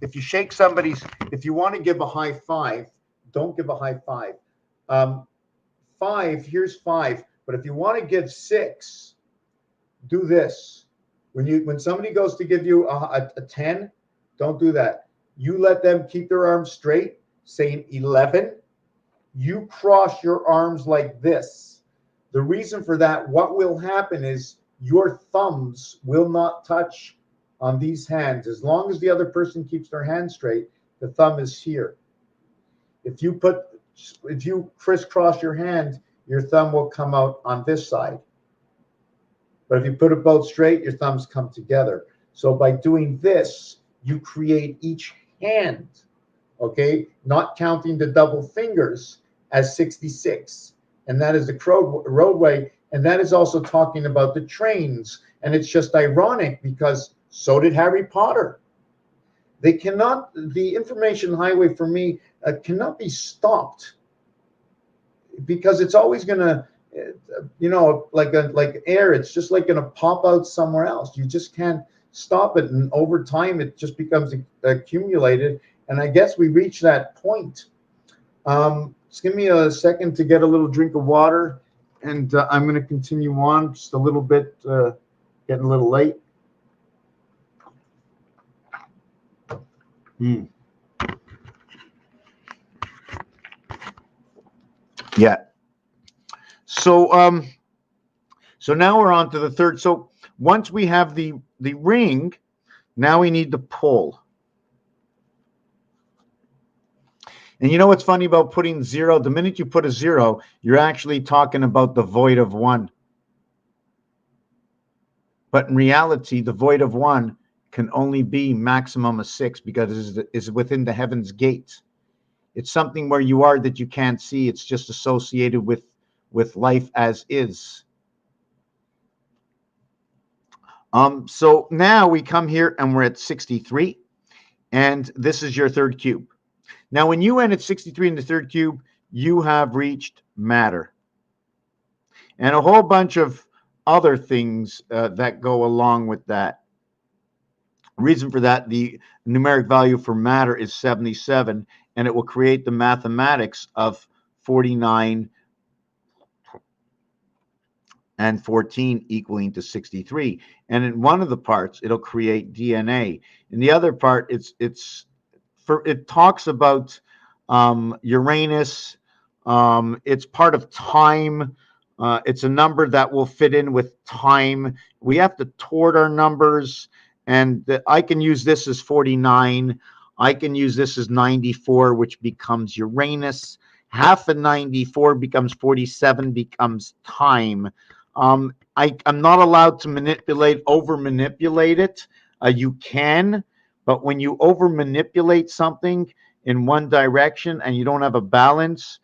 if you shake somebody's, if you want to give a high five, don't give a high five. 5, here's 5. But if you want to give 6, do this. When somebody goes to give you a 10, don't do that. You let them keep their arms straight, saying 11. You cross your arms like this. The reason for that, what will happen is your thumbs will not touch on these hands. As long as the other person keeps their hand straight, the thumb is here. If you crisscross your hand, your thumb will come out on this side. But if you put it both straight, your thumbs come together. So by doing this, you create each hand, okay, not counting the double fingers, as 66. And that is the roadway. And that is also talking about the trains. And it's just ironic because so did Harry Potter. They cannot, the information highway for me cannot be stopped because it's always going to, like air, it's just like going to pop out somewhere else. You just can't stop it. And over time, it just becomes accumulated. And I guess we reach that point. Just give me a second to get a little drink of water. And I'm going to continue on just a little bit, getting a little late. Yeah. So so now we're on to the third. So once we have the ring, now we need the pull. And you know what's funny about putting 0? The minute you put a 0, you're actually talking about the void of 1. But in reality, the void of 1 can only be maximum of 6 because it is within the heaven's gate. It's something where you are that you can't see. It's just associated with life as is. So now we come here and we're at 63. And this is your third cube. Now, when you end at 63 in the third cube, you have reached matter. And a whole bunch of other things that go along with that. Reason for that, the numeric value for matter is 77, and it will create the mathematics of 49 and 14 equaling to 63. And in one of the parts, it'll create DNA. In the other part, it talks about Uranus. It's part of time. It's a number that will fit in with time. We have to toward our numbers, and I can use this as 49. I can use this as 94, which becomes Uranus. Half of 94 becomes 47, becomes time. I'm not allowed to over manipulate it. You can, but when you over manipulate something in one direction and you don't have a balance,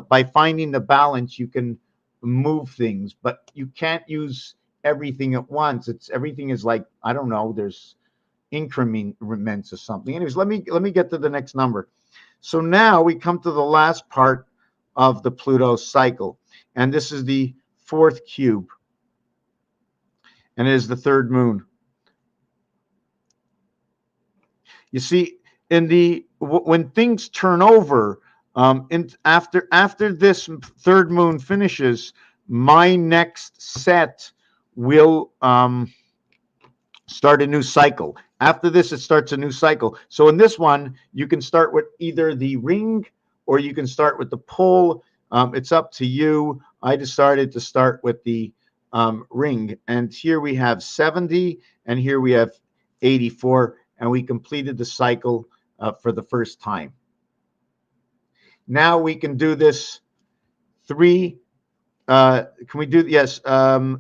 by finding the balance, you can move things, but you can't use everything at once. Everything is like, I don't know, there's increments or something. Anyways, let me get to the next number. So now we come to the last part of the Pluto cycle, and this is the fourth cube, and it is the third moon. You see, when things turn over, after this third moon finishes, my next set will start a new cycle. After this, it starts a new cycle. So in this one, you can start with either the ring or you can start with the pole. It's up to you. I decided to start with the ring. And here we have 70, and here we have 84, and we completed the cycle for the first time. Now we can do this can we do, yes,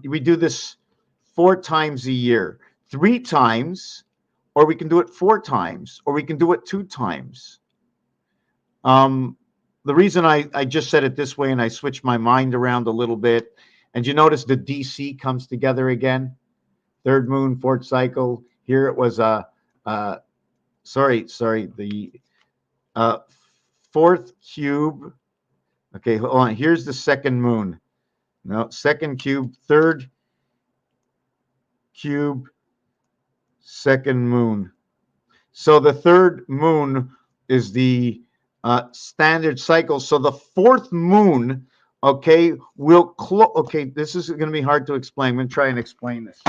we do this 4 times a year. 3 times, or we can do it 4 times, or we can do it 2 times. The reason I just said it this way and I switched my mind around a little bit, and you notice the DC comes together again. Third moon, fourth cycle. Here it was the fourth cube. Okay, hold on. Here's the second moon. No, second cube, third cube, second moon. So the third moon is the standard cycle. So the fourth moon, okay, will close. Okay, this is going to be hard to explain. I'm going to try and explain this.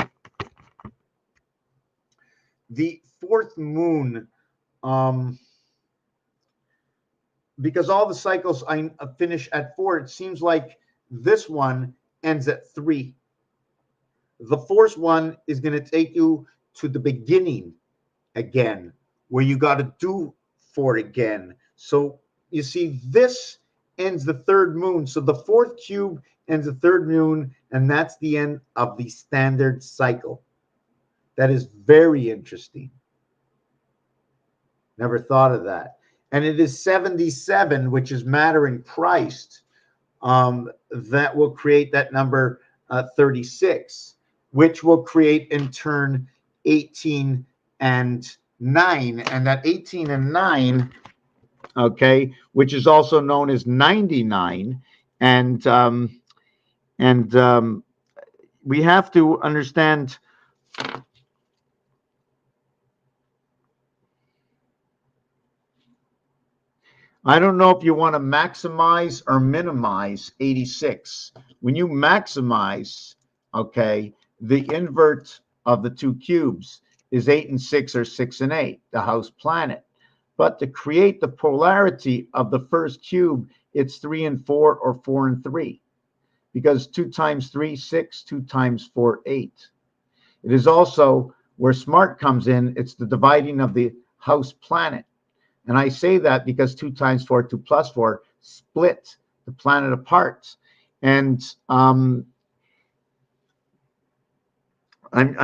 The fourth moon, because all the cycles I finish at 4, it seems like this one ends at 3. The fourth one is going to take you to the beginning again, where you got to do 4 again. So you see, this ends the third moon. So the fourth cube ends the third moon, and that's the end of the standard cycle. That is very interesting. Never thought of that. And it is 77, which is matter in Christ, that will create that number 36, which will create in turn 18 and 9. And that 18 and 9, okay, which is also known as 99. And we have to understand. I don't know if you want to maximize or minimize 86. When you maximize, okay, the invert of the 2 cubes is 8 and 6 or 6 and 8, the house planet. But to create the polarity of the first cube, it's 3 and 4 or 4 and 3. Because 2 times 3, 6, 2 times 4, 8. It is also where smart comes in. It's the dividing of the house planet. And I say that because 2 times 4, 2 plus 4, split the planet apart. And I'm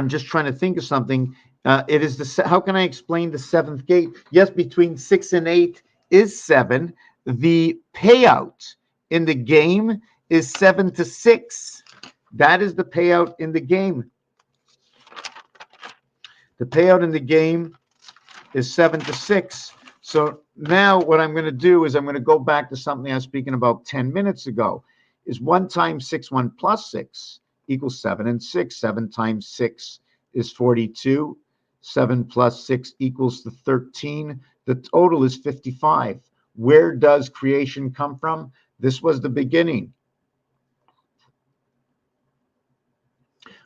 just trying to think of something. It is how can I explain the 7th gate? Yes, between 6 and 8 is 7. The payout in the game is 7 to 6. That is the payout in the game. The payout in the game is 7 to 6. So now what I'm going to do is I'm going to go back to something I was speaking about 10 minutes ago. Is 1 times 6, 1 plus 6 equals 7 and 6. 7 times 6 is 42. 7 plus 6 equals the 13. The total is 55. Where does creation come from? This was the beginning.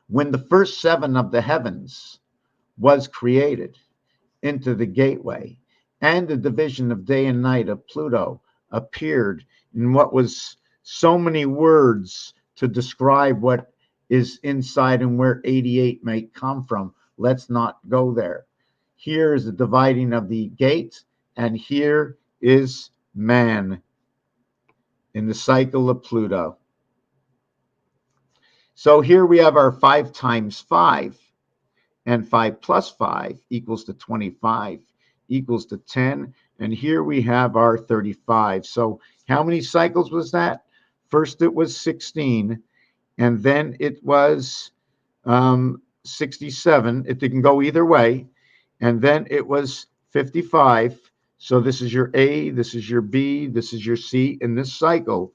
When the first 7 of the heavens was created into the gateway, and the division of day and night of Pluto appeared in what was so many words to describe what is inside and where 88 may come from. Let's not go there. Here is the dividing of the gate, and here is man in the cycle of Pluto. So here we have our 5 times 5, and 5 plus 5 equals to 25, equals to 10. And here we have our 35. So how many cycles was that? First it was 16, and then it was 67. It can go either way. And then it was 55. So this is your A, this is your B, this is your C in this cycle.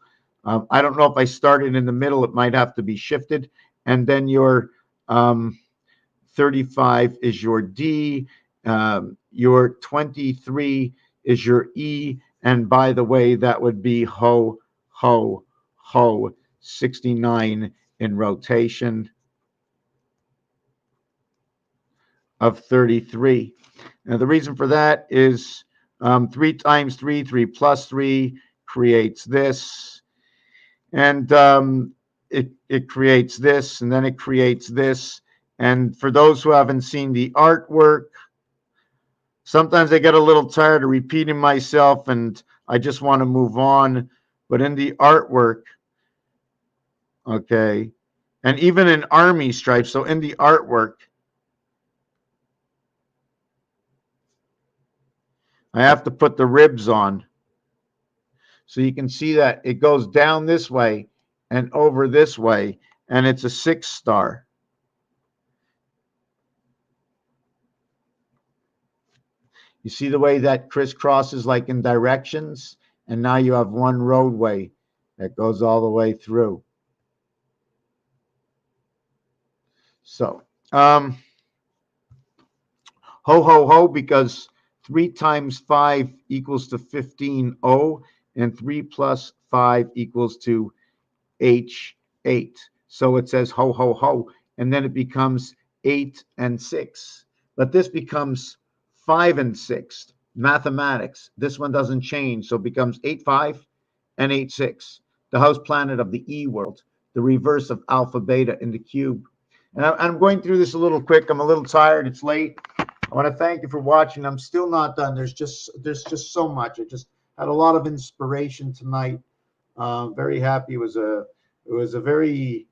I don't know if I started in the middle. It might have to be shifted. And then your 35 is your D. Your 23 is your E. And by the way, that would be ho, ho, ho, 69 in rotation of 33. Now, the reason for that is 3 times 3, 3 plus 3 creates this. And it creates this, and then it creates this. And for those who haven't seen the artwork, sometimes I get a little tired of repeating myself, and I just want to move on. But in the artwork, okay, and even in army stripes, so in the artwork, I have to put the ribs on. So you can see that it goes down this way and over this way, and it's a 6 star. You see the way that crisscrosses like in directions? And now you have one roadway that goes all the way through. So, ho, ho, ho, because 3 times 5 equals to 15, O, and 3 plus 5 equals to H8. So it says ho, ho, ho, and then it becomes 8 and 6. But this becomes 5 and 6. Mathematics. This one doesn't change, so it becomes 8, 5 and 8, 6. The house planet of the E world, the reverse of alpha, beta in the cube. And I'm going through this a little quick. I'm a little tired. It's late. I want to thank you for watching. I'm still not done. There's just so much. I just had a lot of inspiration tonight. Very happy. It was a very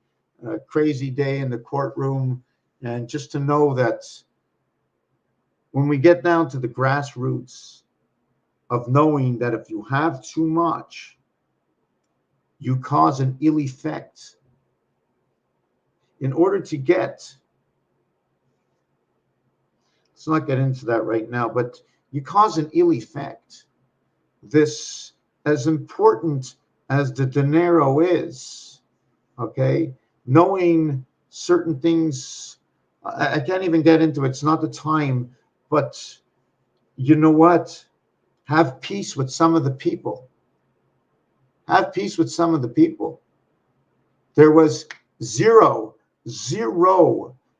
crazy day in the courtroom, and just to know that when we get down to the grassroots of knowing that if you have too much, you cause an ill effect. In order to get, let's not get into that right now, but you cause an ill effect. This, as important as the dinero is, okay, knowing certain things, I can't even get into it. It's not the time, but you know what? Have peace with some of the people. Have peace with some of the people. There was zero.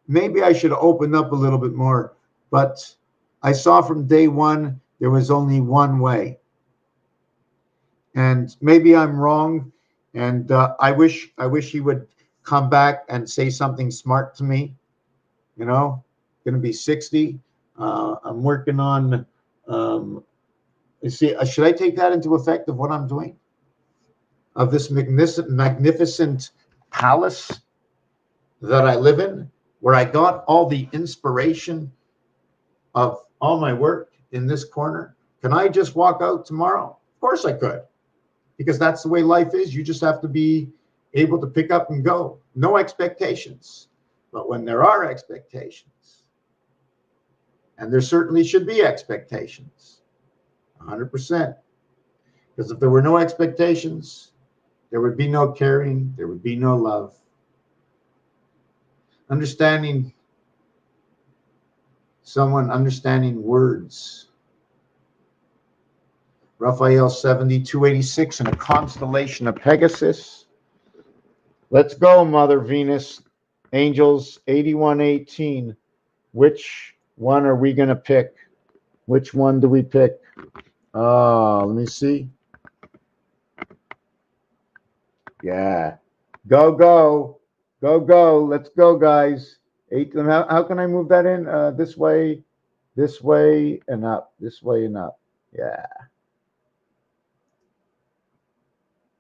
Maybe I should have opened up a little bit more, but I saw from day one there was only one way. And maybe I'm wrong, and I wish he would come back and say something smart to me. You know, going to be 60. I'm working on. See, should I take that into effect of what I'm doing? Of this magnificent palace that I live in, where I got all the inspiration of all my work in this corner. Can I just walk out tomorrow? Of course I could, because that's the way life is. You just have to be able to pick up and go. No expectations. But when there are expectations, and there certainly should be expectations, 100%. Because if there were no expectations, there would be no caring, there would be no love. Understanding someone, understanding words. Raphael 7286 in a constellation of Pegasus. Let's go, Mother Venus. Angels 8118. Which one are we going to pick? Which one do we pick? Let me see. Yeah. Go, go. Go, go. Let's go, guys. How can I move that in? This way, and up. This way and up. Yeah.